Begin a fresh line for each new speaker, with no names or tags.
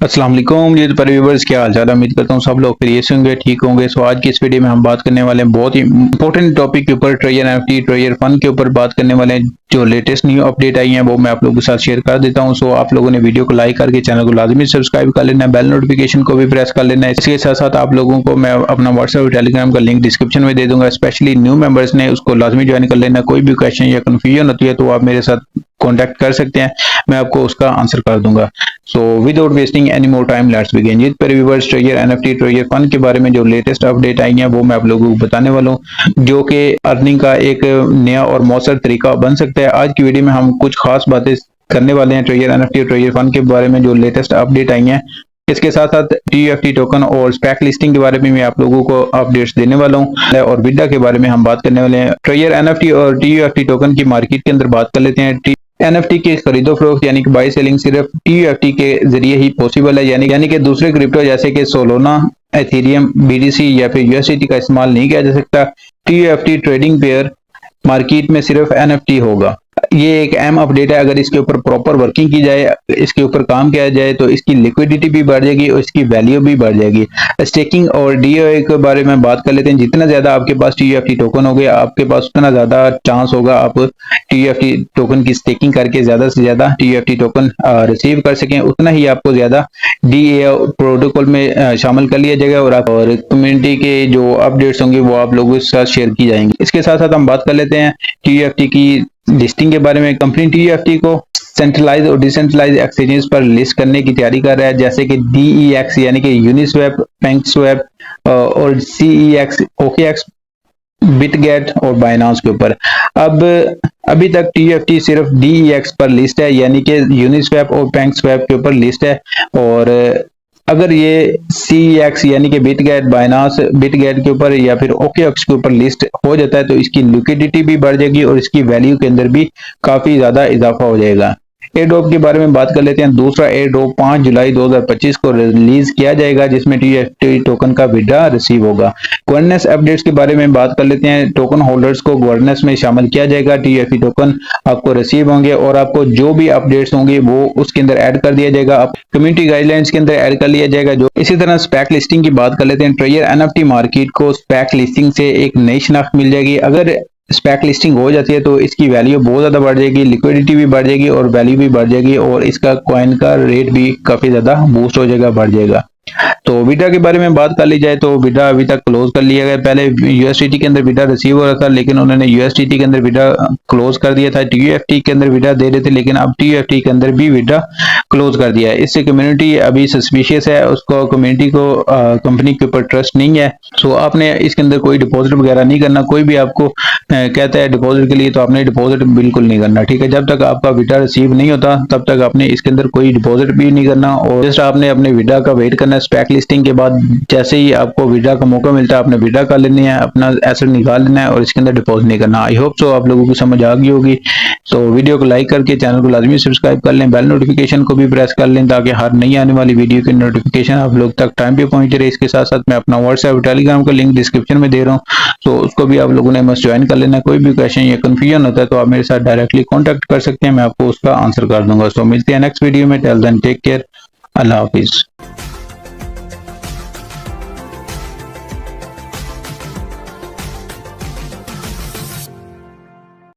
अस्सलाम वालेकुम जी पर व्यूवर्स, क्या हाल चाल है। उम्मीद करता हूँ सब लोग खैरियत से होंगे, ठीक होंगे। सो आज की इस वीडियो में हम बात करने वाले हैं बहुत ही इंपॉर्टेंट टॉपिक के ऊपर, ट्रेजर एनएफटी ट्रेजर फंड के ऊपर बात करने वाले हैं। जो लेटेस्ट न्यू अपडेट आई है वो मैं आप लोगों के साथ शेयर कर देता हूँ। सो आप लोगों ने वीडियो को लाइक करके चैनल को लाजमी सब्सक्राइब कर लेना है, बेल नोटिफिकेशन को भी प्रेस कर लेना है। इसके साथ साथ आप लोगों को मैं अपना व्हाट्सएप और टेलीग्राम का लिंक डिस्क्रिप्शन में दे दूंगा। स्पेशली न्यू मेंबर्स ने उसको लाजमी ज्वाइन कर लेना। कोई भी क्वेश्चन या कंफ्यूजन होती है तो आप मेरे साथ कॉन्टैक्ट कर सकते हैं, मैं आपको उसका आंसर कर दूंगा। So without wasting any more time let's begin. ये पर viewers, treasure NFT treasure fund के बारे में जो लेटेस्ट अपडेट आई है वो मैं आप लोगों को बताने वाला हूँ, जो कि अर्निंग का एक नया और मौसर तरीका बन सकता है। आज की वीडियो में हम कुछ खास बातें करने वाले हैं ट्रेजर एनएफटी और ट्रेजर फंड के बारे में जो लेटेस्ट अपडेट आई है। इसके साथ साथ टीयूएफटी टोकन और स्पैक लिस्टिंग के बारे में मैं आप लोगों को अपडेट्स देने वाला हूं, और विदा के बारे में हम बात करने वाले हैं। ट्रेजर एनएफटी और टीयूएफटी टोकन की मार्केट के अंदर बात कर लेते हैं। एनएफटी की खरीदो फरोख्त यानी कि बाई सेलिंग सिर्फ टीयूएफटी के जरिए ही पॉसिबल है, यानी कि दूसरे क्रिप्टो जैसे कि सोलोना, एथेरियम, बीडीसी या फिर यूएसडीटी का इस्तेमाल नहीं किया जा सकता। टीयूएफटी ट्रेडिंग पेयर मार्केट में सिर्फ एनएफटी होगा। ये एक अहम अपडेट है। अगर इसके ऊपर प्रॉपर वर्किंग की जाए, इसके ऊपर काम किया जाए तो इसकी लिक्विडिटी भी बढ़ जाएगी और इसकी वैल्यू भी बढ़ जाएगी। स्टेकिंग और डीओए के बारे में बात कर लेते हैं। जितना ज्यादा आपके पास टीयूएफटी टोकन हो गया, आपके पास उतना ज्यादा चांस होगा आप टीयूएफटी टोकन की स्टेकिंग करके ज्यादा से ज्यादा टीयूएफटी टोकन रिसीव कर सकें। उतना ही आपको ज्यादा डीए प्रोटोकॉल में शामिल कर लिया जाएगा और कम्युनिटी के जो अपडेट्स होंगे वो आप लोगों के साथ शेयर की जाएंगी। इसके साथ साथ हम बात कर लेते हैं टीयूएफटी की लिस्टिंग के बारे में। कंपनी टीयूएफटी को सेंट्रलाइज और डिसेंट्रलाइज एक्सचेंजेस पर लिस्ट करने की तैयारी कर रहा है, जैसे कि डीईएक्स यानी कि यूनिस्वैप, पैंकस्वैप और सीईएक्स, ओकेएक्स, बिटगेट और बाइनांस के ऊपर। अब अभी तक टीयूएफटी सिर्फ डीईएक्स पर लिस्ट है, यानी कि यूनिस्वैप और पैंकस्वैप के ऊपर लिस्ट है। और अगर ये सीईएक्स यानी कि बिटगेट, बाइनांस, बिटगेट के ऊपर या फिर ओकेएक्स के ऊपर लिस्ट हो जाता है तो इसकी लिक्विडिटी भी बढ़ जाएगी और इसकी वैल्यू के अंदर भी काफी ज्यादा इजाफा हो जाएगा। एयर ड्रॉप के बारे में बात कर लेते हैं। दूसरा एयर ड्रॉप 5 जुलाई 2025 को रिलीज किया जाएगा, जिसमें टीयूएफटी टोकन का विड्रॉ रिसीव होगा। गवर्नेंस अपडेट्स के बारे में बात कर लेते हैं। टोकन होल्डर्स को गवर्नेंस में शामिल किया जाएगा। टीयूएफटी टोकन आपको रिसीव होंगे और आपको जो भी अपडेट्स होंगे वो उसके अंदर ऐड कर दिया जाएगा, आप कम्युनिटी गाइडलाइंस के अंदर ऐड कर लिया जाएगा। जो इसी तरह स्पैक लिस्टिंग की बात कर लेते हैं। ट्रेजर एनएफटी मार्केट को स्पैक लिस्टिंग से एक नई शनाख्त मिल जाएगी। अगर स्पैक लिस्टिंग हो जाती है तो इसकी वैल्यू बहुत ज्यादा बढ़ जाएगी, लिक्विडिटी भी बढ़ जाएगी और वैल्यू भी बढ़ जाएगी और इसका कॉइन का रेट भी काफी ज्यादा बूस्ट हो जाएगा, बढ़ जाएगा। तो विड्रॉ के बारे में बात कर ली जाए तो विड्रॉ अभी तक क्लोज कर लिया गया। पहले यूएसडीटी के अंदर विड्रॉ रिसीव हो रहा था, लेकिन उन्होंने यूएसडीटी के अंदर विड्रॉ क्लोज कर दिया था। टीयूएफटी के अंदर विड्रॉ दे रहे थे, लेकिन अब टीयूएफटी के अंदर भी विड्रॉ क्लोज कर दिया है। इससे कम्युनिटी अभी सस्पिशियस है, उसको कम्युनिटी को कंपनी के ऊपर ट्रस्ट नहीं है। सो आपने इसके अंदर कोई डिपॉजिट वगैरह नहीं करना। कोई भी आपको कहता है डिपॉजिट के लिए तो आपने डिपॉजिट बिल्कुल नहीं करना, ठीक है। जब तक आपका विड्रॉ रिसीव नहीं होता तब तक आपने इसके अंदर कोई डिपॉजिट भी नहीं करना और जस्ट आपने अपने विड्रॉ का वेट करना है। स्पैक लिस्टिंग के बाद जैसे ही आपको विड्रॉ का मौका मिलता है आपने विड्रॉ कर लेनी है, अपना एसेट निकाल लेना है और इसके अंदर डिपॉजिट नहीं करना। आई होप सो आप लोगों को समझ आ गई होगी। तो वीडियो को लाइक करके चैनल को लाजमी सब्सक्राइब कर लें, बेल नोटिफिकेशन को भी प्रेस कर लें ताकि हर नई आने वाली वीडियो की नोटिफिकेशन आप लोग तक टाइम पे पहुंच रहे। इसके साथ साथ मैं अपना व्हाट्सएप टेलीग्राम का लिंक डिस्क्रिप्शन में दे रहा हूँ, तो उसको भी आप लोगों ने मस्ट ज्वाइन कर लेना। कोई भी क्वेश्चन या कंफ्यूजन होता है तो आप मेरे साथ डायरेक्टली कॉन्टैक्ट कर सकते हैं, मैं आपको उसका आंसर कर दूंगा। सो मिलते हैं नेक्स्ट वीडियो में। टिल देन टेक केयर, अल्लाह हाफिज।